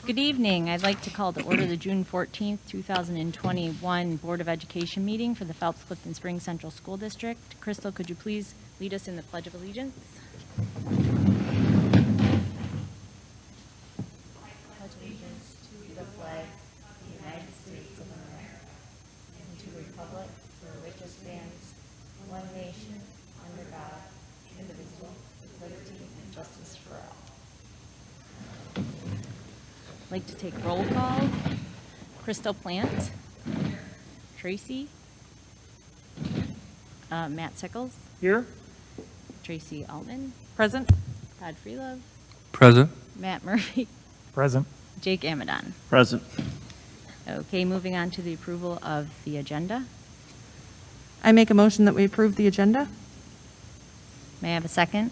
Good evening. I'd like to call to order the June 14th, 2021 Board of Education meeting for the Phelps-Clifton Springs Central School District. Crystal, could you please lead us in the Pledge of Allegiance? Pledge allegiance to the flag of the United States of America and to the republic for which it stands, one nation, under God, indivisible, with liberty and justice for all. I'd like to take roll call. Crystal Plant. Tracy. Matt Sickles. Here. Tracy Altman. Present. Todd Freelove. Present. Matt Murphy. Present. Jake Amadon. Present. Okay, moving on to the approval of the agenda. I make a motion that we approve the agenda. May I have a second?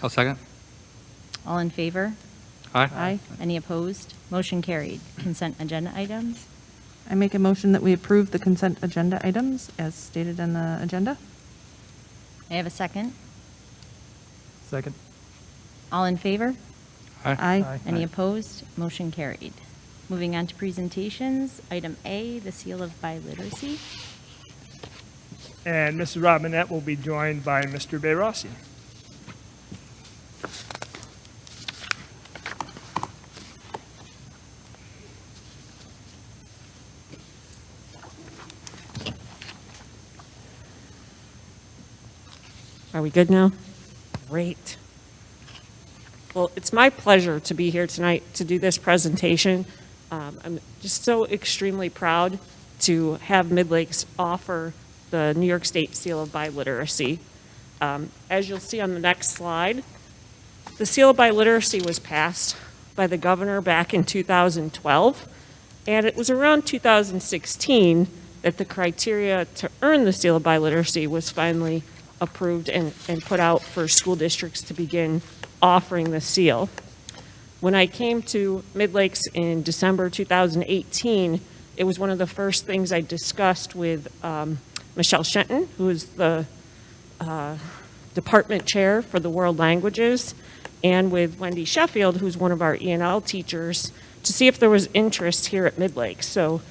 I'll second. All in favor? Aye. Aye. Any opposed? Motion carried. Consent agenda items. I make a motion that we approve the consent agenda items as stated in the agenda. May I have a second? Second. All in favor? Aye. Any opposed? Motion carried. Moving on to presentations. Item A, the seal of biliteracy. And Mrs. Robinette will be joined by Mr. Bayrossi. Are we good now? Great. Well, it's my pleasure to be here tonight to do this presentation. I'm just so extremely proud to have Midlakes offer the New York State Seal of Biliteracy. As you'll see on the next slide, the Seal of Biliteracy was passed by the governor back in 2012, and it was around 2016 that the criteria to earn the Seal of Biliteracy was finally approved and put out for school districts to begin offering the seal. When I came to Midlakes in December 2018, it was one of the first things I discussed with Michelle Shenton, who is the department chair for the world languages, and with Wendy Sheffield, who's one of our E&L teachers, to see if there was interest here at Midlakes. So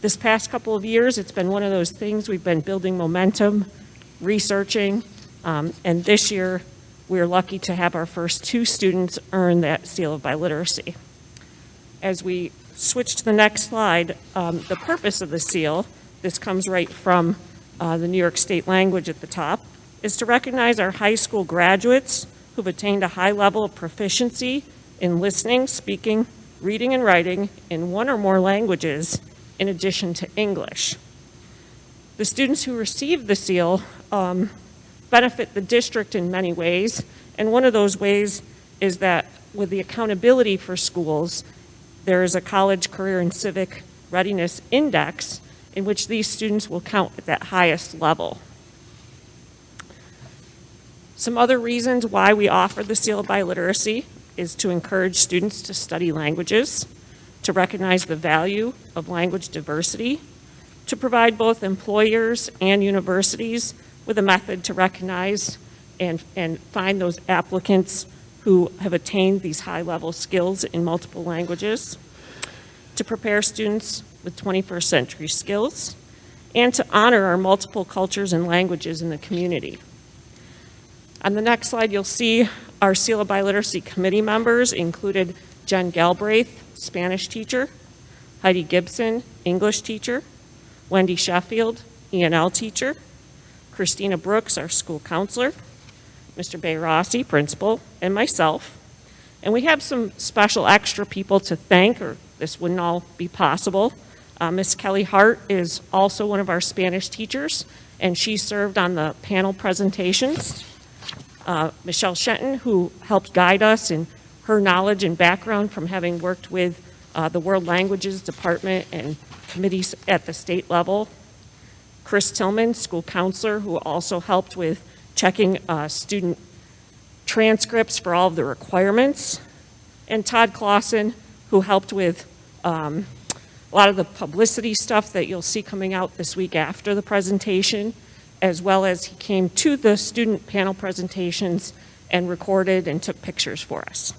this past couple of years, it's been one of those things we've been building momentum, researching, and this year we're lucky to have our first 2 students earn that seal of biliteracy. As we switch to the next slide, the purpose of the seal, this comes right from the New York State language at the top, is to recognize our high school graduates who've attained a high level of proficiency in listening, speaking, reading, and writing in one or more languages in addition to English. The students who receive the seal benefit the district in many ways, and one of those ways is that with the accountability for schools, there is a college career and civic readiness index in which these students will count at that highest level. Some other reasons why we offer the seal of biliteracy is to encourage students to study languages, to recognize the value of language diversity, to provide both employers and universities with a method to recognize and find those applicants who have attained these high-level skills in multiple languages, to prepare students with 21st century skills, and to honor our multiple cultures and languages in the community. On the next slide, you'll see our Seal of Biliteracy committee members included Jen Galbraith, Spanish teacher, Heidi Gibson, English teacher, Wendy Sheffield, E&L teacher, Christina Brooks, our school counselor, Mr. Bayrossi, principal, and myself. And we have some special extra people to thank, or this wouldn't all be possible. Miss Kelly Hart is also one of our Spanish teachers, and she served on the panel presentations. Michelle Shenton, who helped guide us in her knowledge and background from having worked with the World Languages Department and committees at the state level. Chris Tillman, school counselor, who also helped with checking student transcripts for all of the requirements. And Todd Clausen, who helped with a lot of the publicity stuff that you'll see coming out this week after the presentation, as well as he came to the student panel presentations and recorded and took pictures for us.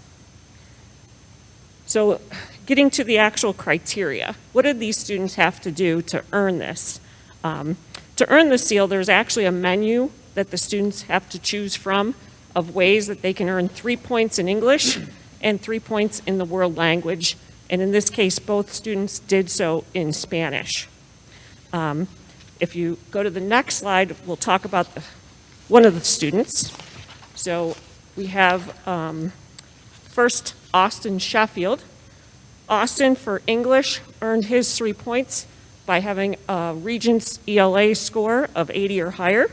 So getting to the actual criteria, what did these students have to do to earn this? To earn the seal, there's actually a menu that the students have to choose from of ways that they can earn 3 points in English and 3 points in the world language. And in this case, both students did so in Spanish. If you go to the next slide, we'll talk about one of the students. So we have first Austin Sheffield. Austin, for English, earned his 3 points by having a Regents ELA score of 80 or higher.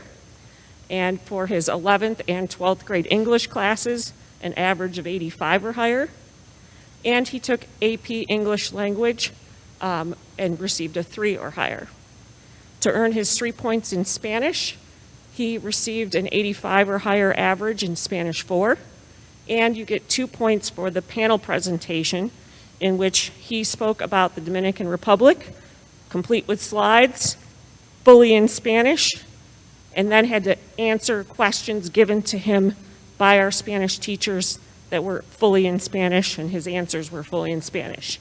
And for his 11th and 12th grade English classes, an average of 85 or higher. And he took AP English Language and received a 3 or higher. To earn his 3 points in Spanish, he received an 85 or higher average in Spanish 4. And you get 2 points for the panel presentation in which he spoke about the Dominican Republic, complete with slides, fully in Spanish, and then had to answer questions given to him by our Spanish teachers that were fully in Spanish, and his answers were fully in Spanish.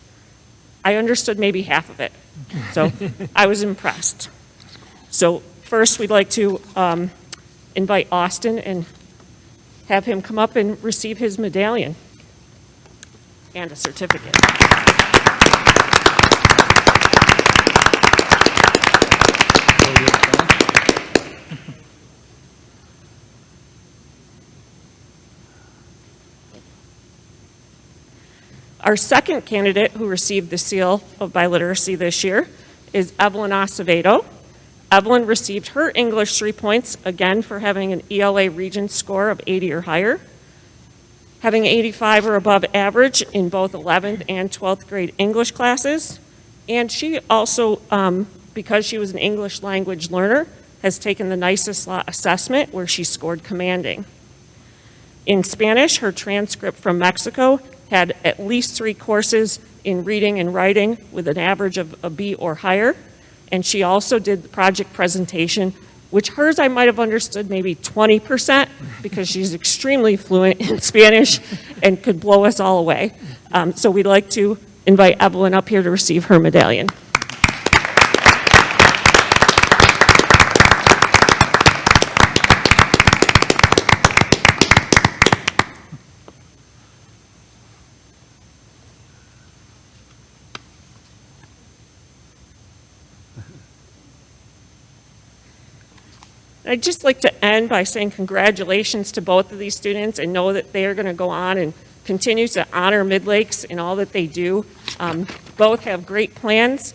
I understood maybe half of it, so I was impressed. So first, we'd like to invite Austin and have him come up and receive his medallion and a certificate. Our second candidate who received the seal of biliteracy this year is Evelyn Acevedo. Evelyn received her English 3 points, again for having an ELA Regents score of 80 or higher, having 85 or above average in both 11th and 12th grade English classes, and she also, because she was an English language learner, has taken the nicest lot assessment where she scored commanding. In Spanish, her transcript from Mexico had at least 3 courses in reading and writing with an average of a B or higher. And she also did the project presentation, which hers I might have understood maybe 20% because she's extremely fluent in Spanish and could blow us all away. So we'd like to invite Evelyn up here to receive her medallion. I'd just like to end by saying congratulations to both of these students and know that they are going to go on and continue to honor Midlakes in all that they do. Both have great plans.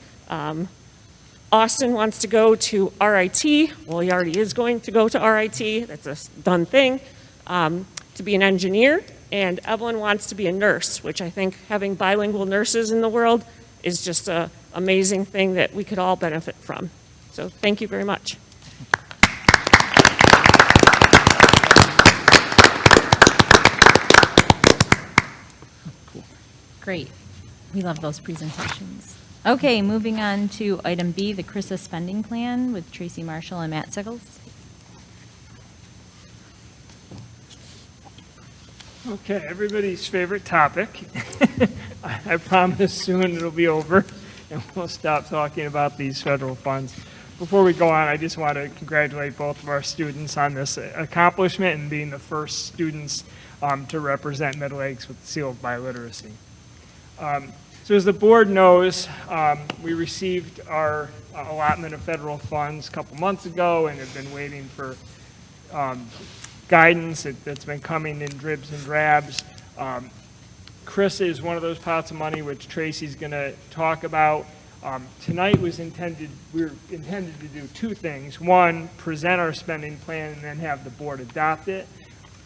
Austin wants to go to RIT. Well, he already is going to go to RIT. That's a done thing. To be an engineer. And Evelyn wants to be a nurse, which I think having bilingual nurses in the world is just an amazing thing that we could all benefit from. So thank you very much. Great. We love those presentations. Okay, moving on to item B, the CRRSA spending plan with Tracy Marshall and Matt Sickles. Okay, everybody's favorite topic. I promise soon it'll be over and we'll stop talking about these federal funds. Before we go on, I just want to congratulate both of our students on this accomplishment and being the first students to represent Midlakes with the seal of biliteracy. So as the board knows, we received our allotment of federal funds a couple months ago and have been waiting for guidance that's been coming in dribs and drabs. CRRSA is one of those pots of money which Tracy's going to talk about. Tonight we were intended to do 2 things. One, present our spending plan and then have the board adopt it.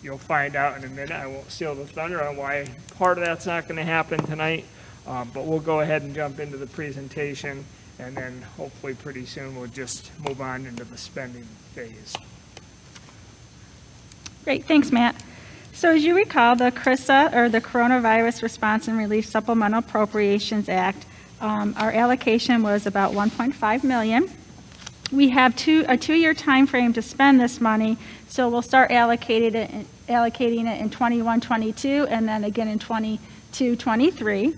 You'll find out in a minute. I won't steal the thunder on why part of that's not going to happen tonight, but we'll go ahead and jump into the presentation, and then hopefully pretty soon we'll just move on into the spending phase. Great, thanks, Matt. So as you recall, the CRRSA, or the Coronavirus Response and Relief Supplemental Appropriations Act, our allocation was about $1.5 million. We have a 2-year time frame to spend this money, so we'll start allocating it in 21-22 and then again in 22-23.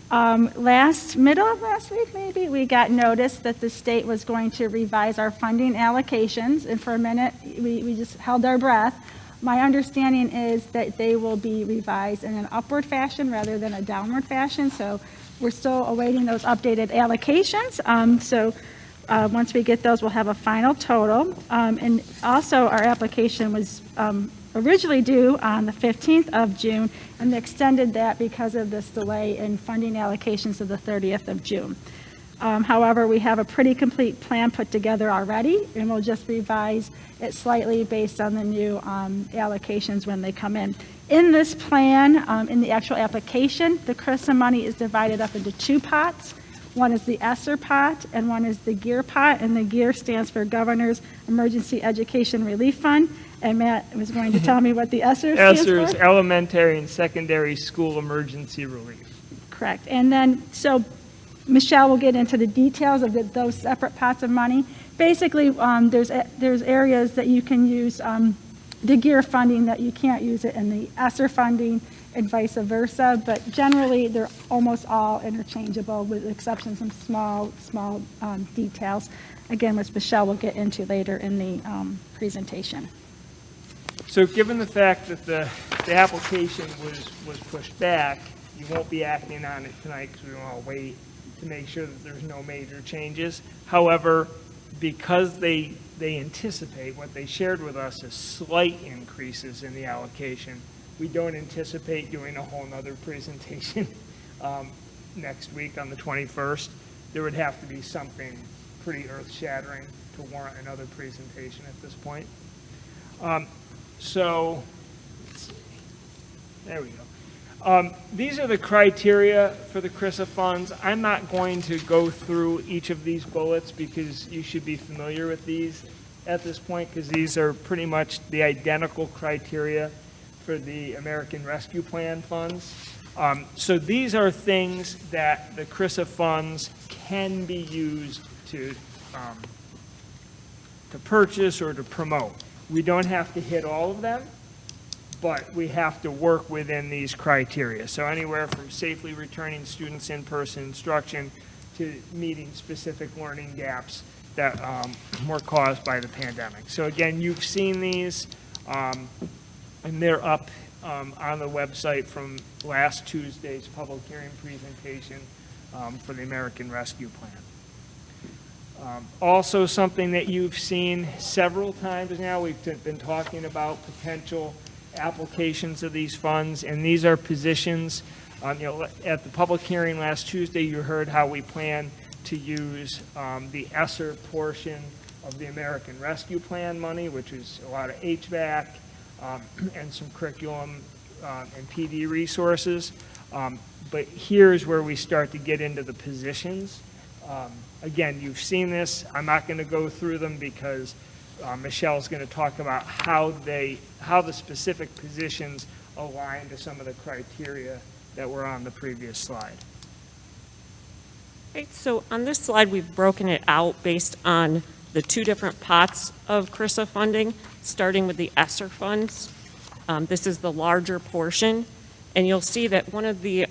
Middle of last week, maybe, we got notice that the state was going to revise our funding allocations, and for a minute, we just held our breath. My understanding is that they will be revised in an upward fashion rather than a downward fashion, so we're still awaiting those updated allocations. Once we get those, we'll have a final total. And also, our application was originally due on the 15th of June, and they extended that because of this delay in funding allocations to the 30th of June. However, we have a pretty complete plan put together already, and we'll just revise it slightly based on the new allocations when they come in. In this plan, in the actual application, the CRRSA money is divided up into two pots. One is the ESSER pot, and one is the GEAR pot, and the GEAR stands for Governor's Emergency Education Relief Fund. And Matt was going to tell me what the ESSER stands for. ESSER is Elementary and Secondary School Emergency Relief. Correct. And then, so Michelle will get into the details of those separate pots of money. Basically, there's areas that you can use the GEAR funding that you can't use it in the ESSER funding, and vice versa, but generally they're almost all interchangeable with the exception of some small details, again, which Michelle will get into later in the presentation. So given the fact that the application was pushed back, you won't be acting on it tonight because we want to wait to make sure that there's no major changes. However, because they anticipate, what they shared with us is slight increases in the allocation, we don't anticipate doing a whole nother presentation next week on the 21st. There would have to be something pretty earth-shattering to warrant another presentation at this point. So, let's see. There we go. These are the criteria for the CRRSA funds. I'm not going to go through each of these bullets because you should be familiar with these at this point, because these are pretty much the identical criteria for the American Rescue Plan funds. So these are things that the CRRSA funds can be used to purchase or to promote. We don't have to hit all of them, but we have to work within these criteria. So anywhere from safely returning students in-person instruction to meeting specific learning gaps that were caused by the pandemic. So again, you've seen these, and they're up on the website from last Tuesday's public hearing presentation for the American Rescue Plan. Also, something that you've seen several times now, we've been talking about potential applications of these funds, and these are positions. At the public hearing last Tuesday, you heard how we plan to use the ESSER portion of the American Rescue Plan money, which is a lot of HVAC and some curriculum and PD resources. But here's where we start to get into the positions. Again, you've seen this. I'm not going to go through them because Michelle's going to talk about how the specific positions align to some of the criteria that were on the previous slide. Okay, so on this slide, we've broken it out based on the two different pots of CRRSA funding, starting with the ESSER funds. This is the larger portion, and you'll see that one of the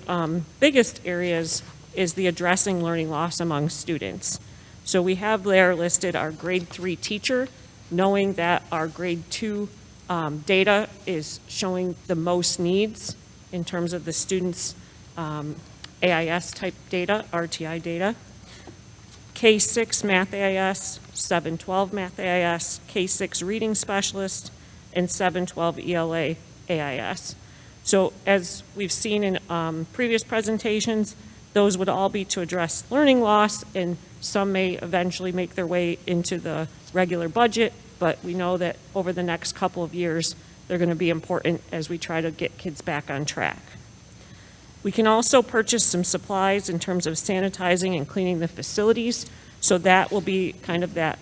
biggest areas is the addressing learning loss among students. So we have there listed our grade 3 teacher, knowing that our grade 2 data is showing the most needs in terms of the students' AIS type data, RTI data. K6 Math AIS, 712 Math AIS, K6 Reading Specialist, and 712 ELA AIS. So as we've seen in previous presentations, those would all be to address learning loss, and some may eventually make their way into the regular budget, but we know that over the next couple of years, they're going to be important as we try to get kids back on track. We can also purchase some supplies in terms of sanitizing and cleaning the facilities, so that will be kind of that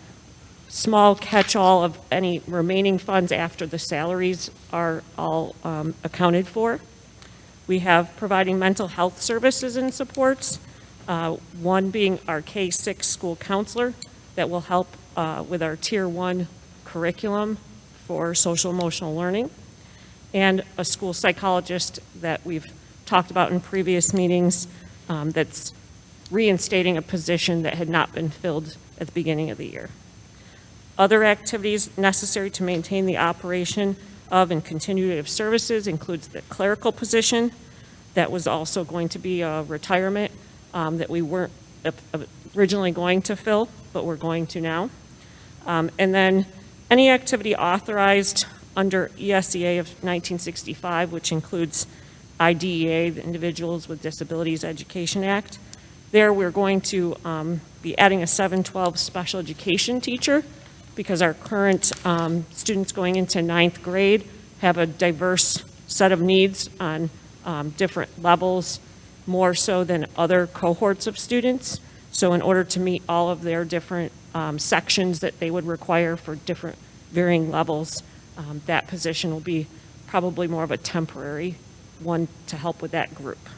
small catch-all of any remaining funds after the salaries are all accounted for. We have providing mental health services and supports, one being our K6 school counselor that will help with our Tier 1 curriculum for social emotional learning, and a school psychologist that we've talked about in previous meetings that's reinstating a position that had not been filled at the beginning of the year. Other activities necessary to maintain the operation of and continuity of services includes the clerical position. That was also going to be a retirement that we weren't originally going to fill, but we're going to now. And then any activity authorized under ESEA of 1965, which includes IDEA, the Individuals with Disabilities Education Act. There, we're going to be adding a 712 special education teacher because our current students going into 9th grade have a diverse set of needs on different levels, more so than other cohorts of students. So in order to meet all of their different sections that they would require for different varying levels, that position will be probably more of a temporary one to help with that group.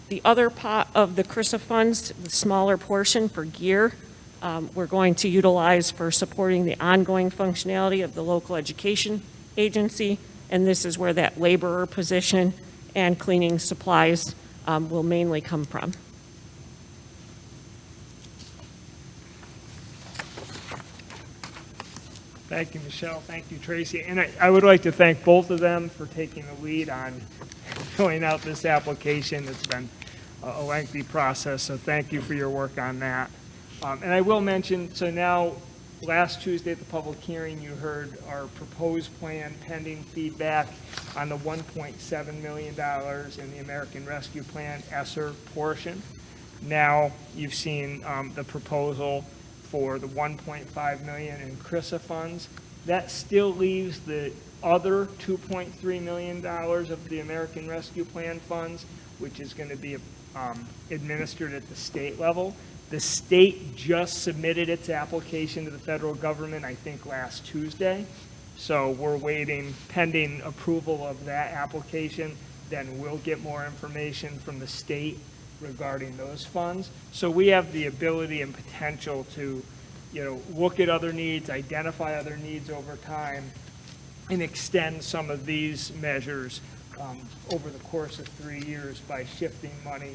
The other pot of the CRRSA funds, the smaller portion for gear, we're going to utilize for supporting the ongoing functionality of the local education agency, and this is where that laborer position and cleaning supplies will mainly come from. Thank you, Michelle. Thank you, Tracy. And I would like to thank both of them for taking the lead on filling out this application. It's been a lengthy process, so thank you for your work on that. And I will mention, so now, last Tuesday at the public hearing, you heard our proposed plan pending feedback on the $1.7 million in the American Rescue Plan ESSER portion. Now you've seen the proposal for the $1.5 million in CRRSA funds. That still leaves the other $2.3 million of the American Rescue Plan funds, which is going to be administered at the state level. The state just submitted its application to the federal government, I think, last Tuesday. So we're waiting pending approval of that application. Then we'll get more information from the state regarding those funds. So we have the ability and potential to, look at other needs, identify other needs over time, and extend some of these measures over the course of 3 years by shifting money,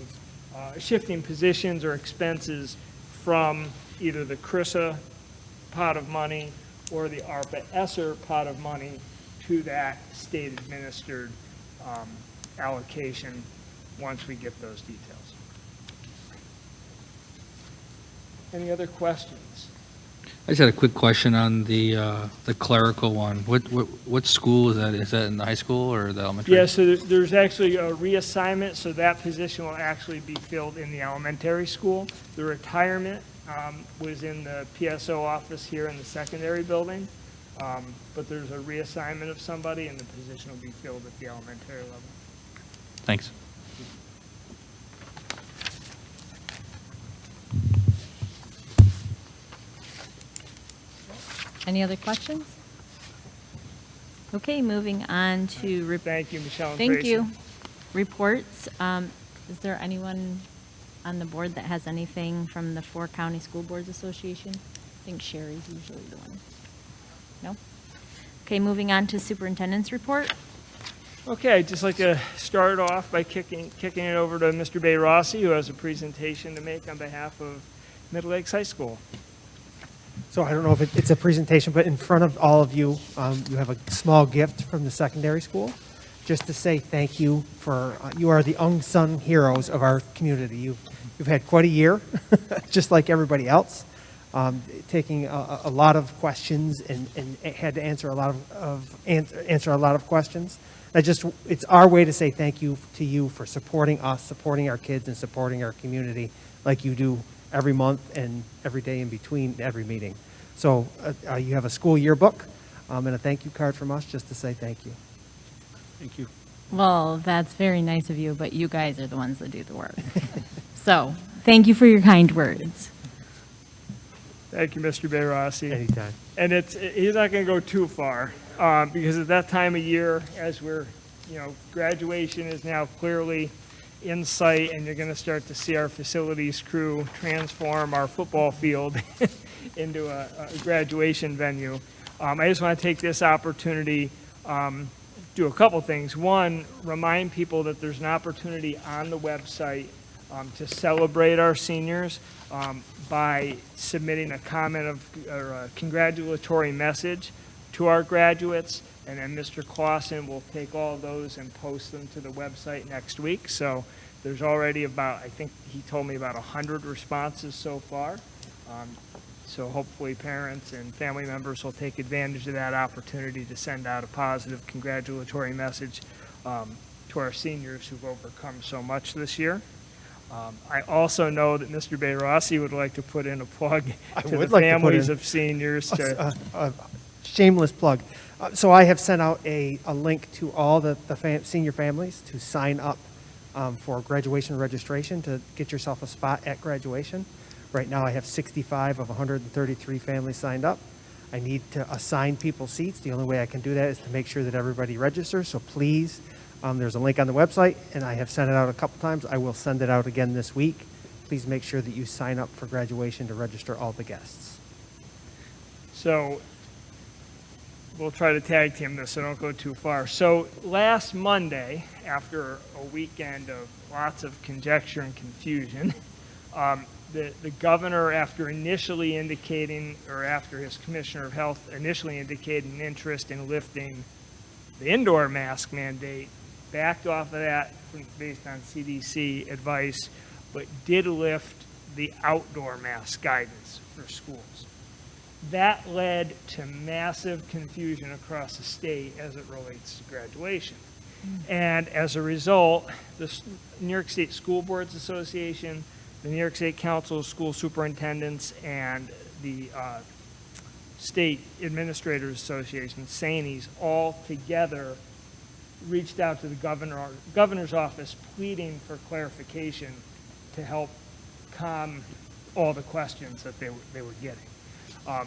shifting positions or expenses from either the CRRSA pot of money or the ARPA ESSER pot of money to that state-administered allocation once we get those details. Any other questions? I just had a quick question on the clerical one. What school is that? Is that in the high school or the elementary? Yeah, so there's actually a reassignment, so that position will actually be filled in the elementary school. The retirement was in the PSO office here in the secondary building, but there's a reassignment of somebody, and the position will be filled at the elementary level. Thanks. Any other questions? Okay, moving on to. Thank you, Michelle and Thank Tracy. you. Reports. Is there anyone on the board that has anything from the 4 County School Boards Association? I think Sherry's usually the one. No? Okay, moving on to superintendent's report. Okay, I'd just like to start off by kicking it over to Mr. Bay Rossi, who has a presentation to make on behalf of Midlakes High School. So I don't know if it's a presentation, but in front of all of you, you have a small gift from the secondary school, just to say thank you for, you are the unsung heroes of our community. You've had quite a year, just like everybody else, taking a lot of questions and had to answer a lot of questions. It's our way to say thank you to you for supporting us, supporting our kids, and supporting our community like you do every month and every day in between every meeting. So you have a school yearbook and a thank you card from us just to say thank you. Thank you. Well, that's very nice of you, but you guys are the ones that do the work. So, thank you for your kind words. Thank you, Mr. Bay Rossi. Anytime. And he's not going to go too far because at that time of year, as we're, graduation is now clearly in sight, and you're going to start to see our facilities crew transform our football field into a graduation venue. I just want to take this opportunity do a couple things. One, remind people that there's an opportunity on the website to celebrate our seniors by submitting a comment or a congratulatory message to our graduates, and then Mr. Clausen will take all of those and post them to the website next week. So there's already about, I think he told me about 100 responses so far. So hopefully parents and family members will take advantage of that opportunity to send out a positive congratulatory message to our seniors who've overcome so much this year. I also know that Mr. Bayrossi would like to put in a plug to the families of seniors to Shameless plug. So I have sent out a link to all the senior families to sign up for graduation registration to get yourself a spot at graduation. Right now I have 65 of 133 families signed up. I need to assign people seats. The only way I can do that is to make sure that everybody registers. So please, there's a link on the website, and I have sent it out a couple times. I will send it out again this week. Please make sure that you sign up for graduation to register all the guests. So we'll try to tag team this, so don't go too far. So last Monday, after a weekend of lots of conjecture and confusion, the governor, after initially indicating, or after his commissioner of health initially indicated an interest in lifting the indoor mask mandate, backed off of that based on CDC advice, but did lift the outdoor mask guidance for schools. That led to massive confusion across the state as it relates to graduation. And as a result, the New York State School Boards Association, the New York State Council of School Superintendents, and the State Administrators Association, SANES, all together reached out to the governor's office pleading for clarification to help calm all the questions that they were getting.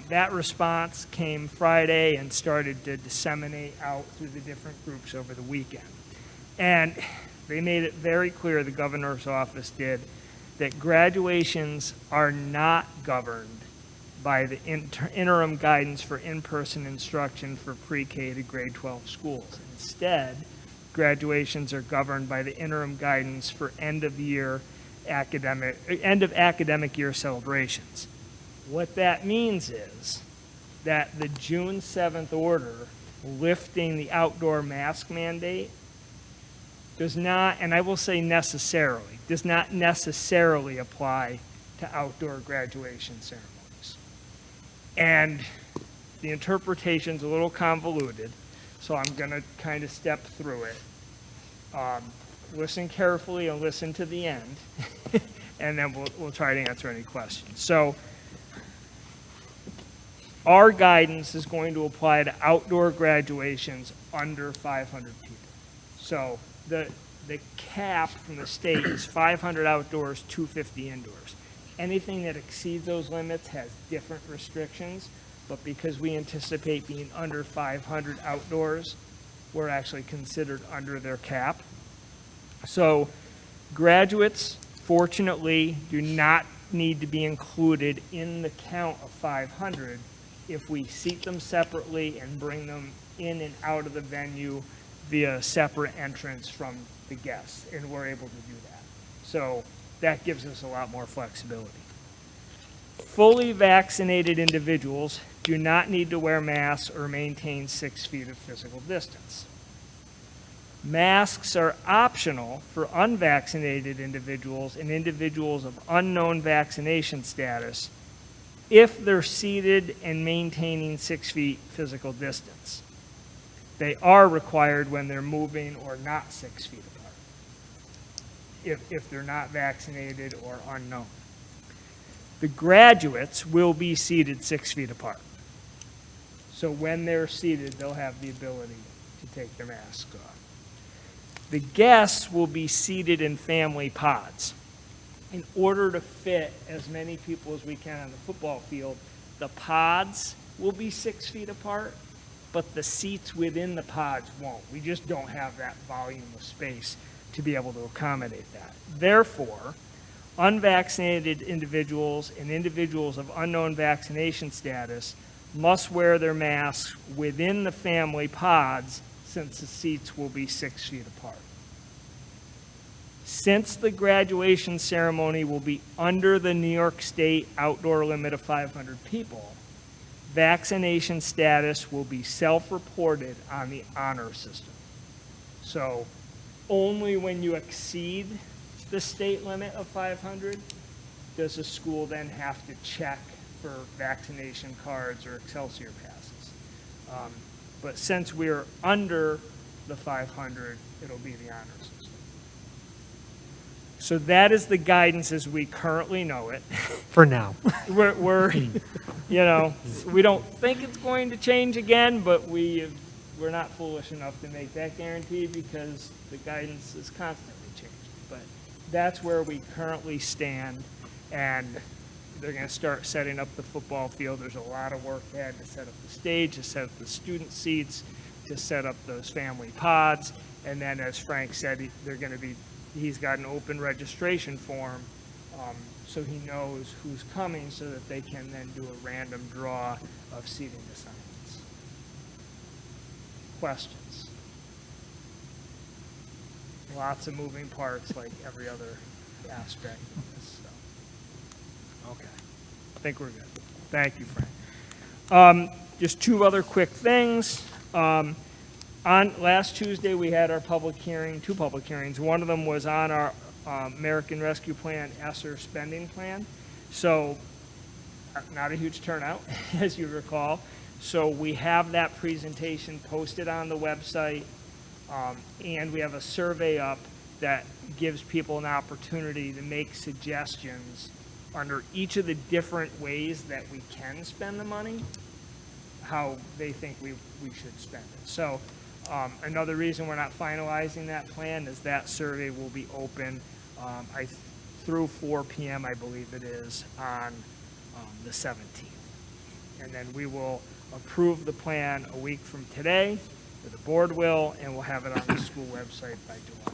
That response came Friday and started to disseminate out through the different groups over the weekend. And they made it very clear, the governor's office did, that graduations are not governed by the interim guidance for in-person instruction for pre-K to grade 12 schools. Instead, graduations are governed by the interim guidance for end of academic year celebrations. What that means is that the June 7th order lifting the outdoor mask mandate does not, and I will say necessarily, does not necessarily apply to outdoor graduation ceremonies. And the interpretation's a little convoluted, so I'm going to kind of step through it. Listen carefully and listen to the end, and then we'll try to answer any questions. So our guidance is going to apply to outdoor graduations under 500 people. So the cap from the state is 500 outdoors, 250 indoors. Anything that exceeds those limits has different restrictions, but because we anticipate being under 500 outdoors, we're actually considered under their cap. So graduates, fortunately, do not need to be included in the count of 500 if we seat them separately and bring them in and out of the venue via separate entrance from the guests, and we're able to do that. So that gives us a lot more flexibility. Fully vaccinated individuals do not need to wear masks or maintain 6 feet of physical distance. Masks are optional for unvaccinated individuals and individuals of unknown vaccination status if they're seated and maintaining 6 feet physical distance. They are required when they're moving or not 6 feet apart, if they're not vaccinated or unknown. The graduates will be seated 6 feet apart. So when they're seated, they'll have the ability to take their masks off. The guests will be seated in family pods. In order to fit as many people as we can on the football field, the pods will be 6 feet apart, but the seats within the pods won't. We just don't have that volume of space to be able to accommodate that. Therefore, unvaccinated individuals and individuals of unknown vaccination status must wear their masks within the family pods since the seats will be 6 feet apart. Since the graduation ceremony will be under the New York State outdoor limit of 500 people, vaccination status will be self-reported on the honor system. So only when you exceed the state limit of 500 does the school then have to check for vaccination cards or Excelsior passes. But since we're under the 500, it'll be the honor system. So that is the guidance as we currently know it. For now. We're you know, we don't think it's going to change again, but we're not foolish enough to make that guarantee because the guidance is constantly changing. But that's where we currently stand, and they're going to start setting up the football field. There's a lot of work ahead to set up the stage, to set up the student seats, to set up those family pods, and then as Frank said, he's got an open registration form, so he knows who's coming so that they can then do a random draw of seating assignments. Questions? Lots of moving parts like every other aspect of this. So. Okay. I think we're good. Thank you, Frank. Just two other quick things. On last Tuesday, we had our two public hearings. One of them was on our American Rescue Plan ESSER spending plan. So not a huge turnout, as you recall. So we have that presentation posted on the website, and we have a survey up that gives people an opportunity to make suggestions under each of the different ways that we can spend the money, how they think we should spend it. So another reason we're not finalizing that plan is that survey will be open through 4 p.m., I believe it is, on the 17th. And then we will approve the plan a week from today, or the board will, and we'll have it on the school website by July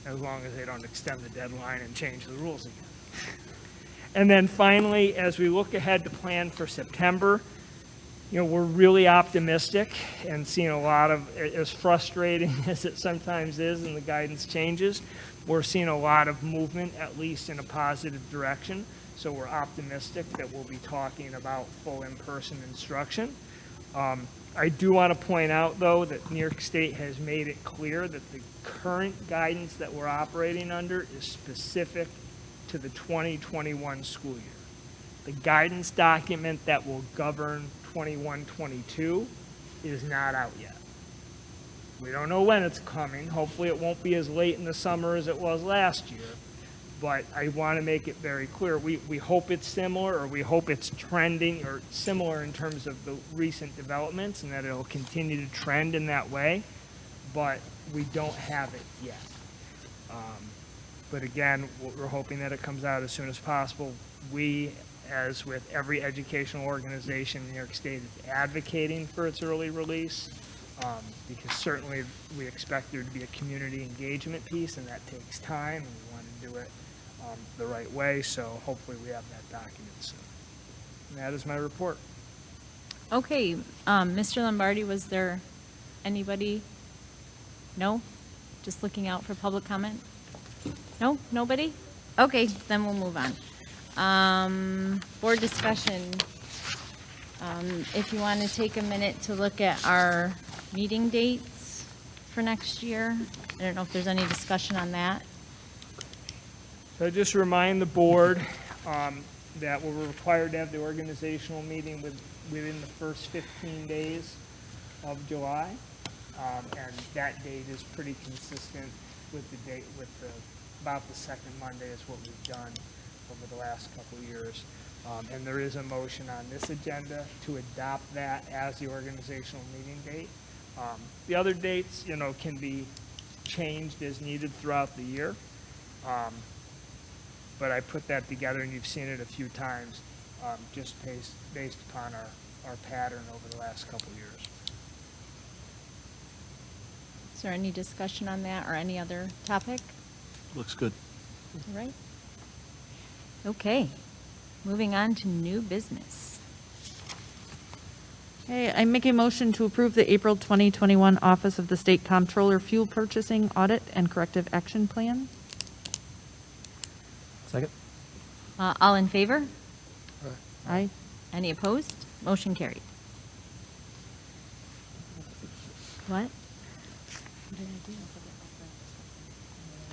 1, as long as they don't extend the deadline and change the rules again. And then finally, as we look ahead to plan for September, we're really optimistic and seeing a lot of, as frustrating as it sometimes is and the guidance changes, we're seeing a lot of movement, at least in a positive direction. So we're optimistic that we'll be talking about full in-person instruction. I do want to point out, though, that New York State has made it clear that the current guidance that we're operating under is specific to the 2021 school year. The guidance document that will govern 21-22 is not out yet. We don't know when it's coming. Hopefully it won't be as late in the summer as it was last year. But I want to make it very clear. We hope it's similar, or we hope it's trending or similar in terms of the recent developments, and that it'll continue to trend in that way. But we don't have it yet. But again, we're hoping that it comes out as soon as possible. We, as with every educational organization in New York State, is advocating for its early release, because certainly we expect there to be a community engagement piece, and that takes time, and we want to do it the right way, so hopefully we have that document soon. And that is my report. Okay, Mr. Lombardi, was there anybody? No? Just looking out for public comment? No? Nobody? Okay, then we'll move on. Board discussion. If you want to take a minute to look at our meeting dates for next year. I don't know if there's any discussion on that. So just remind the board that we're required to have the organizational meeting within the first 15 days of July, and that date is pretty consistent with the date about the second Monday is what we've done over the last couple of years. And there is a motion on this agenda to adopt that as the organizational meeting date. The other dates, can be changed as needed throughout the year. But I put that together, and you've seen it a few times, just based upon our pattern over the last couple of years. Is there any discussion on that or any other topic? Looks good. All right. Okay, moving on to new business. Okay, I make a motion to approve the April 2021 Office of the State Comptroller Fuel Purchasing Audit and Corrective Action Plan. Second. All in favor? Aye. Any opposed? Motion carried. What?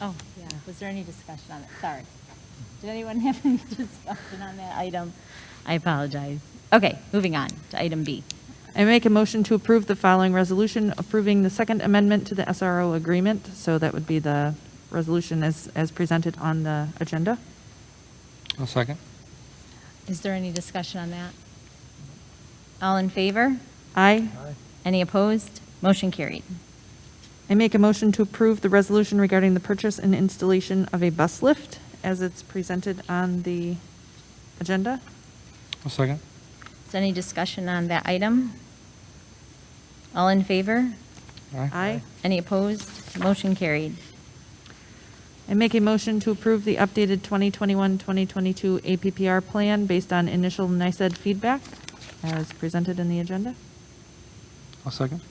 Oh, yeah. Was there any discussion on it? Sorry. Did anyone have any discussion on that item? I apologize. Okay, moving on to item B. I make a motion to approve the following resolution approving the second amendment to the SRO agreement. So that would be the resolution as presented on the agenda. I'll second. Is there any discussion on that? All in favor? Aye. Any opposed? Motion carried. I make a motion to approve the resolution regarding the purchase and installation of a bus lift as it's presented on the agenda. I'll second. Is there any discussion on that item? All in favor? Aye. Any opposed? Motion carried. I make a motion to approve the updated 2021-2022 APPR plan based on initial NICED feedback as presented in the agenda. I'll second.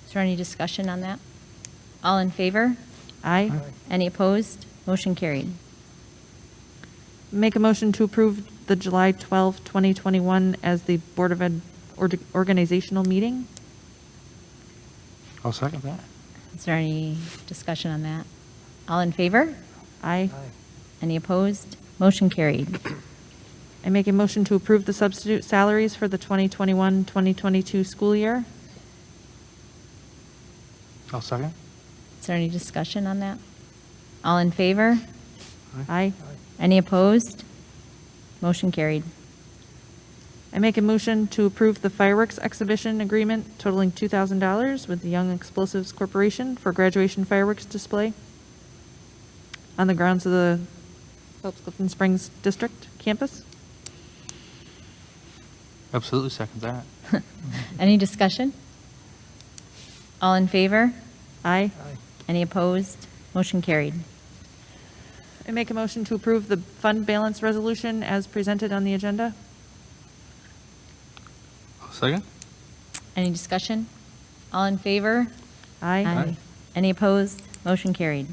Is there any discussion on that? All in favor? Aye. Any opposed? Motion carried. Make a motion to approve the July 12, 2021 as the Board of Ed organizational meeting. I'll second that. Is there any discussion on that? All in favor? Aye. Any opposed? Motion carried. I make a motion to approve the substitute salaries for the 2021-2022 school year. I'll second. Is there any discussion on that? All in favor? Aye. Any opposed? Motion carried. I make a motion to approve the fireworks exhibition agreement totaling $2,000 with the Young Explosives Corporation for graduation fireworks display on the grounds of the Phelps-Clifton Springs District campus. Absolutely second that. Any discussion? All in favor? Aye. Any opposed? Motion carried. I make a motion to approve the fund balance resolution as presented on the agenda. I'll second. Any discussion? All in favor? Aye. Any opposed? Motion carried.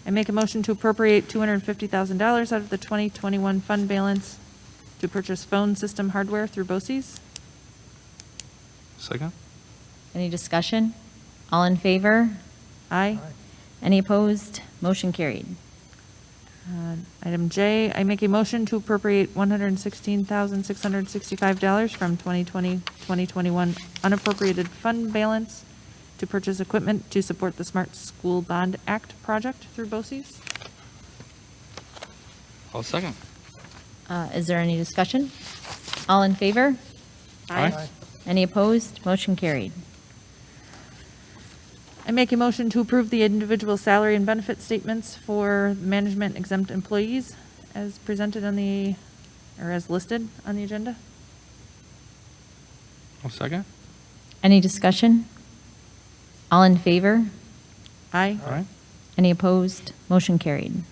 I make a motion to appropriate $250,000 out of the 2021 fund balance to purchase phone system hardware through BOCES. Second. Any discussion? All in favor? Aye. Any opposed? Motion carried. Item J, I make a motion to appropriate $116,665 from 2020-2021 unappropriated fund balance to purchase equipment to support the Smart School Bond Act project through BOCES. I'll second. Is there any discussion? All in favor? Aye. Any opposed? Motion carried. I make a motion to approve the individual salary and benefit statements for management exempt employees as presented on the, or as listed on the agenda. I'll second. Any discussion? All in favor? Aye. All right. Any opposed? Motion carried.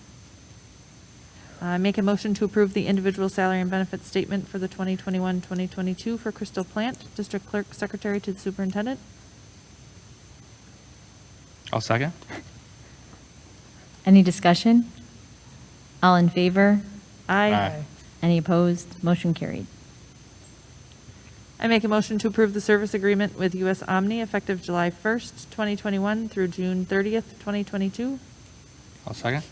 I make a motion to approve the individual salary and benefit statement for the 2021-2022 for Crystal Plant, District Clerk, Secretary to the Superintendent. I'll second. Any discussion? All in favor? Aye. Any opposed? Motion carried. I make a motion to approve the service agreement with U.S. Omni effective July 1st, 2021 through June 30th, 2022. I'll second.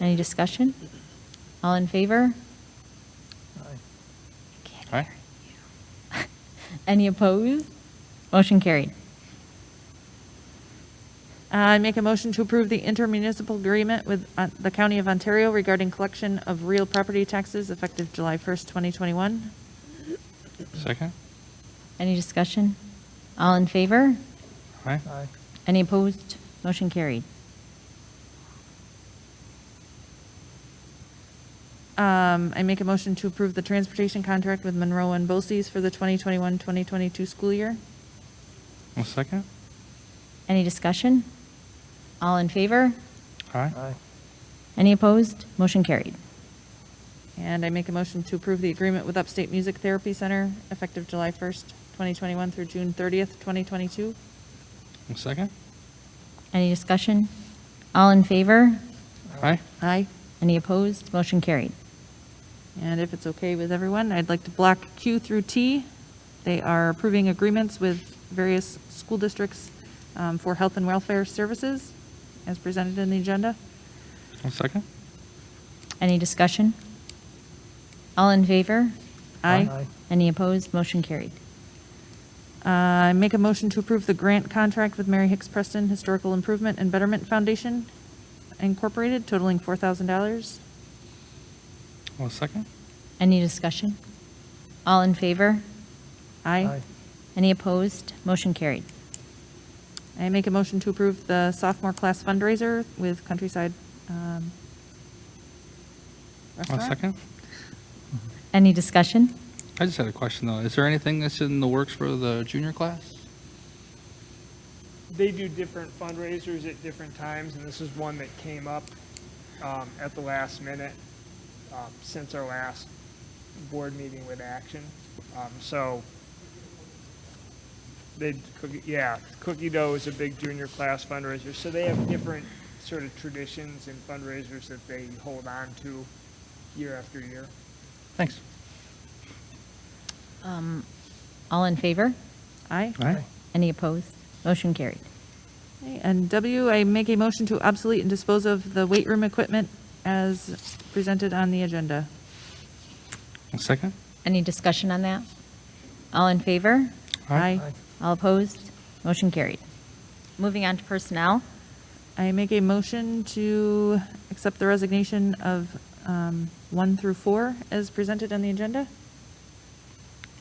Any discussion? All in favor? Aye. Any opposed? Motion carried. I make a motion to approve the intermunicipal agreement with the County of Ontario regarding collection of real property taxes effective July 1st, 2021. Second. Any discussion? All in favor? Aye. Any opposed? Motion carried. I make a motion to approve the transportation contract with Monroe and BOCES for the 2021-2022 school year. I'll second. Any discussion? All in favor? Aye. Any opposed? Motion carried. And I make a motion to approve the agreement with Upstate Music Therapy Center effective July 1st, 2021 through June 30th, 2022. A second? Any discussion? All in favor? Aye. Aye. Any opposed? Motion carried. And if it's okay with everyone, I'd like to block Q through T. They are approving agreements with various school districts for health and welfare services as presented in the agenda. A second? Any discussion? All in favor? Aye. Any opposed? Motion carried. I make a motion to approve the grant contract with Mary Hicks Preston Historical Improvement and Betterment Foundation Incorporated totaling $4,000. A second? Any discussion? All in favor? Aye. Any opposed? Motion carried. I make a motion to approve the sophomore class fundraiser with Countryside A Restaurant. second? Any discussion? I just had a question, though. Is there anything that's in the works for the junior class? They do different fundraisers at different times, and this is one that came up at the last minute since our last board meeting with Action. So, Cookie Dough is a big junior class fundraiser, so they have different sort of traditions and fundraisers that they hold on to year after year. Thanks. All in favor? Aye. Aye. Any opposed? Motion carried. Okay, and W, I make a motion to obsolete and dispose of the weight room equipment as presented on the agenda. A second? Any discussion on that? All in favor? Aye. All opposed? Motion carried. Moving on to personnel. I make a motion to accept the resignation of 1 through 4 as presented on the agenda.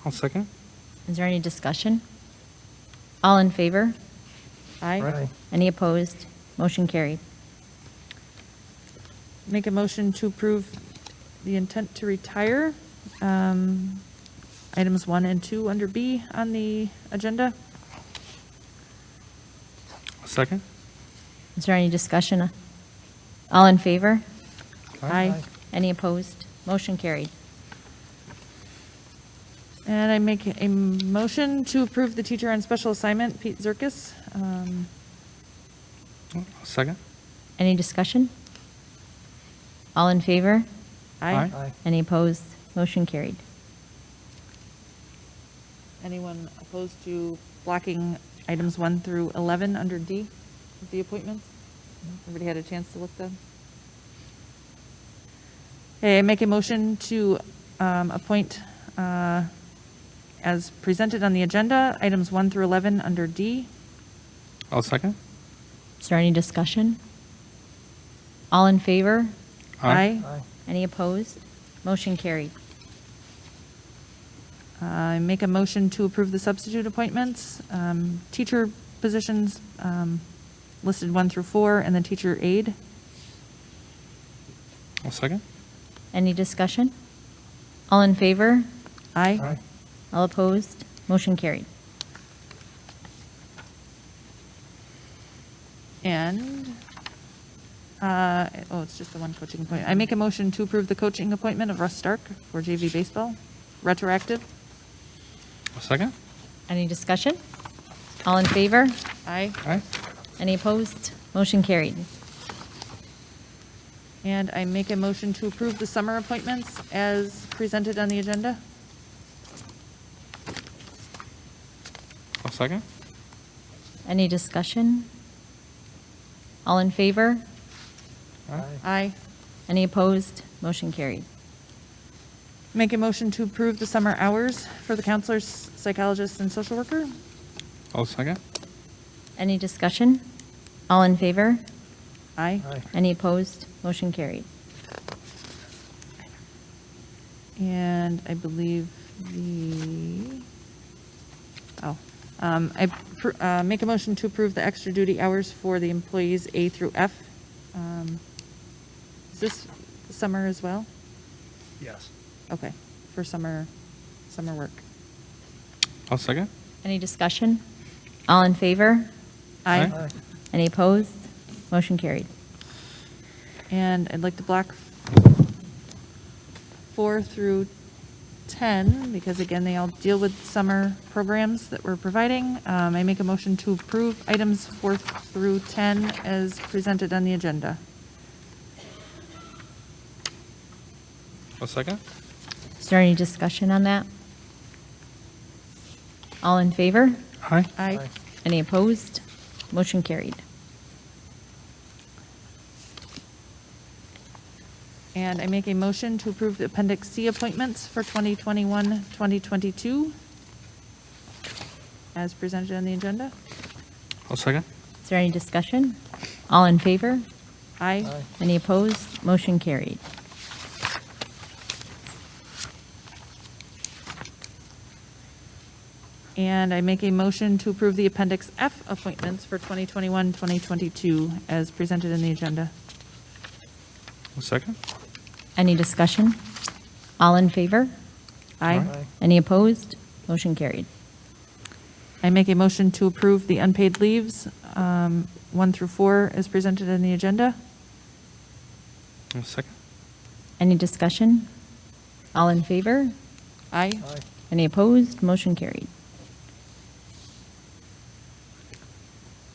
I'll second. Is there any discussion? All in favor? Aye. Any opposed? Motion carried. Make a motion to approve the intent to retire, items 1 and 2 under B on the agenda. A second? Is there any discussion? All in favor? Aye. Any opposed? Motion carried. And I make a motion to approve the teacher on special assignment, Pete Zerkis. A second? Any discussion? All in favor? Aye. Any opposed? Motion carried. Anyone opposed to blocking items 1 through 11 under D of the appointments? Everybody had a chance to look them? Okay, I make a motion to appoint, as presented on the agenda, items 1 through 11 under D. I'll second. Is there any discussion? All in favor? Aye. Any opposed? Motion carried. I make a motion to approve the substitute appointments, teacher positions listed 1 through 4, and then teacher aide. I'll second. Any discussion? All in favor? Aye. All opposed? Motion carried. And, it's just the one coaching appointment. I make a motion to approve the coaching appointment of Russ Stark for JV baseball, retroactive. A second? Any discussion? All in favor? Aye. Aye. Any opposed? Motion carried. And I make a motion to approve the summer appointments as presented on the agenda. I'll second. Any discussion? All in favor? Aye. Any opposed? Motion carried. Make a motion to approve the summer hours for the counselors, psychologists, and social worker. I'll second. Any discussion? All in favor? Aye. Any opposed? Motion carried. And I believe I make a motion to approve the extra duty hours for the employees A through F. Is this summer as well? Yes. Okay, for summer work. I'll second. Any discussion? All in favor? Aye. Any opposed? Motion carried. And I'd like to block 4 through 10, because again, they all deal with summer programs that we're providing. I make a motion to approve items 4 through 10 as presented on the agenda. A second? Is there any discussion on that? All in favor? Aye. Aye. Any opposed? Motion carried. And I make a motion to approve the Appendix C appointments for 2021-2022 as presented on the agenda. I'll second. Is there any discussion? All in favor? Aye. Any opposed? Motion carried. And I make a motion to approve the Appendix F appointments for 2021-2022 as presented in the agenda. A second. Any discussion? All in favor? Aye. Any opposed? Motion carried. I make a motion to approve the unpaid leaves, 1 through 4, as presented in the agenda. A second. Any discussion? All in favor? Aye. Any opposed? Motion carried.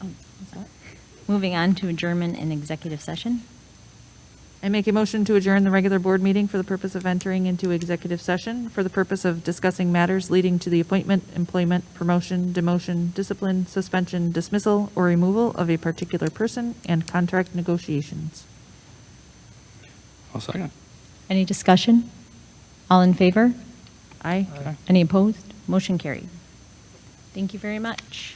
Oh, what's that? Moving on to adjournment and executive session. I make a motion to adjourn the regular board meeting for the purpose of entering into executive session for the purpose of discussing matters leading to the appointment, employment, promotion, demotion, discipline, suspension, dismissal, or removal of a particular person and contract negotiations. I'll second. Any discussion? All in favor? Aye. Aye. Any opposed? Motion carried. Thank you very much.